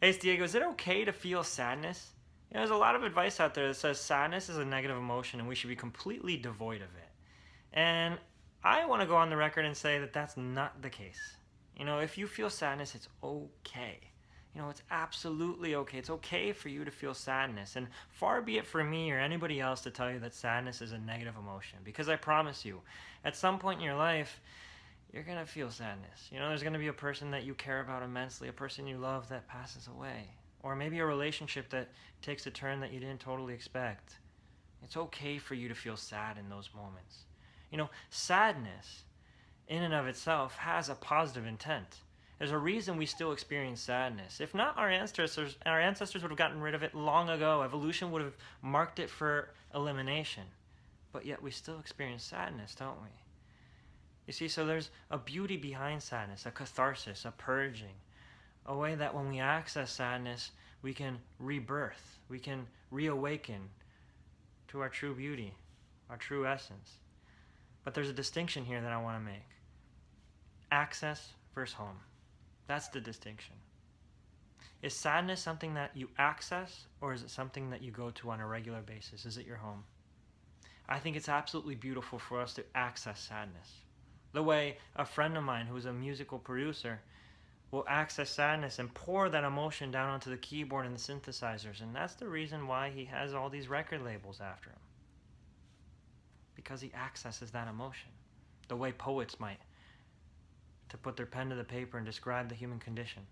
Hey, Diego, is it okay to feel sadness? There's a lot of advice out there that says sadness is a negative emotion and we should be completely devoid of it. And I want to go on the record and say that that's not the case. If you feel sadness, it's okay. It's absolutely okay. It's okay for you to feel sadness. And far be it for me or anybody else to tell you that sadness is a negative emotion. Because I promise you, at some point in your life, you're going to feel sadness. There's going to be a person that you care about immensely, a person you love that passes away, or maybe a relationship that takes a turn that you didn't totally expect. It's okay for you to feel sad in those moments. Sadness in and of itself has a positive intent. There's a reason we still experience sadness. If not, our ancestors would have gotten rid of it long ago. Evolution would have marked it for elimination. But yet we still experience sadness, don't we? You see, so there's a beauty behind sadness, a catharsis, a purging, a way that when we access sadness, we can rebirth, we can reawaken to our true beauty, our true essence. But there's a distinction here that I want to make. Access versus home. That's the distinction. Is sadness something that you access, or is it something that you go to on a regular basis? Is it your home? I think it's absolutely beautiful for us to access sadness. The way a friend of mine who's a musical producer will access sadness and pour that emotion down onto the keyboard and the synthesizers. And that's the reason why he has all these record labels after him. Because he accesses that emotion. The way poets might, to put their pen to the paper and describe the human condition.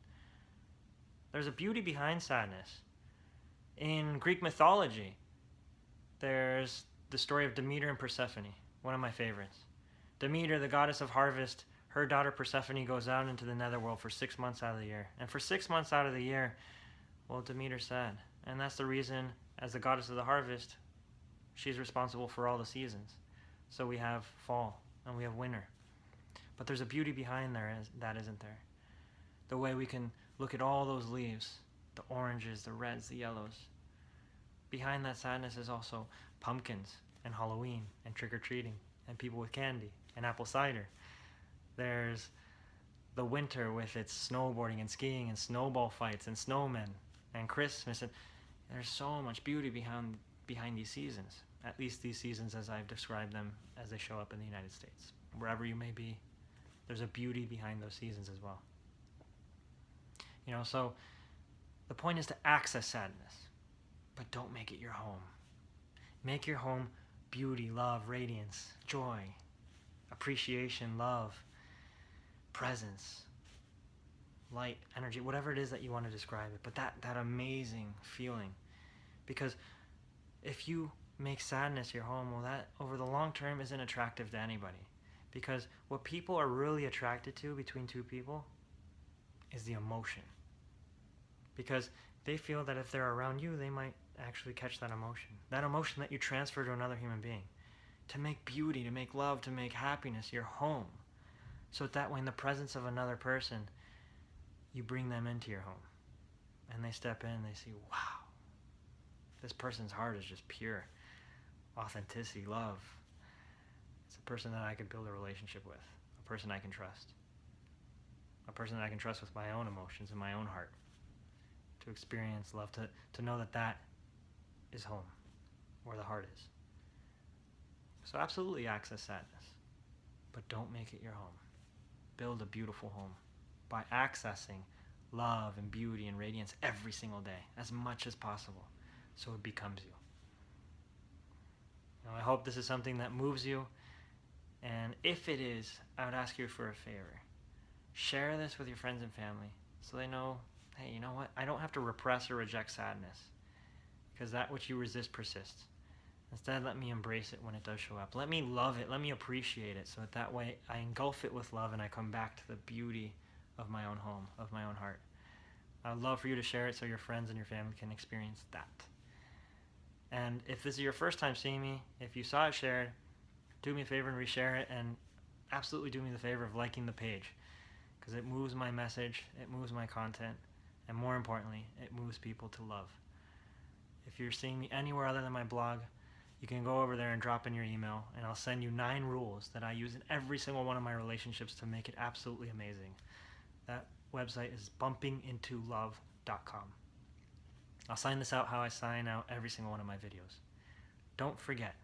There's a beauty behind sadness. In Greek mythology, there's the story of Demeter and Persephone, one of my favorites. Demeter, the goddess of harvest, her daughter Persephone goes out into the netherworld for 6 months out of the year. And for 6 months out of the year, well, Demeter's sad. And that's the reason, as the goddess of the harvest, she's responsible for all the seasons. So we have fall and we have winter. But there's a beauty behind that, isn't there? The way we can look at all those leaves, the oranges, the reds, the yellows. Behind that sadness is also pumpkins and Halloween and trick-or-treating and people with candy and apple cider. There's the winter with its snowboarding and skiing and snowball fights and snowmen and Christmas. And there's so much beauty behind these seasons, at least these seasons as I've described them as they show up in the United States. Wherever you may be, there's a beauty behind those seasons as well. So the point is to access sadness, but don't make it your home. Make your home beauty, love, radiance, joy, appreciation, love, presence, light, energy, whatever it is that you want to describe it, but that amazing feeling. Because if you make sadness your home, well, that over the long term isn't attractive to anybody. Because what people are really attracted to between two people is the emotion. Because they feel that if they're around you, they might actually catch that emotion. That emotion that you transfer to another human being. To make beauty, to make love, to make happiness your home. So that way in the presence of another person, you bring them into your home. And they step in and they see, wow, this person's heart is just pure authenticity, love. It's a person that I could build a relationship with. A person I can trust. A person that I can trust with my own emotions and my own heart. To experience love, to know that is home, where the heart is. So absolutely access sadness, but don't make it your home. Build a beautiful home by accessing love and beauty and radiance every single day, as much as possible, so it becomes you. I hope this is something that moves you, and if it is, I would ask you for a favor. Share this with your friends and family so they know, hey, you know what? I don't have to repress or reject sadness, because that which you resist persists. Instead, let me embrace it when it does show up. Let me love it. Let me appreciate it so that way I engulf it with love and I come back to the beauty of my own home, of my own heart. I would love for you to share it so your friends and your family can experience that. And if this is your first time seeing me, if you saw it shared, do me a favor and reshare it, and absolutely do me the favor of liking the page, because it moves my message, it moves my content, and more importantly, it moves people to love. If you're seeing me anywhere other than my blog, you can go over there and drop in your email, and I'll send you 9 rules that I use in every single one of my relationships to make it absolutely amazing. That website is bumpingintoLove.com. gmail.com. I'll sign this out how I sign out every single one of my videos. Don't forget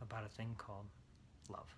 about a thing called love.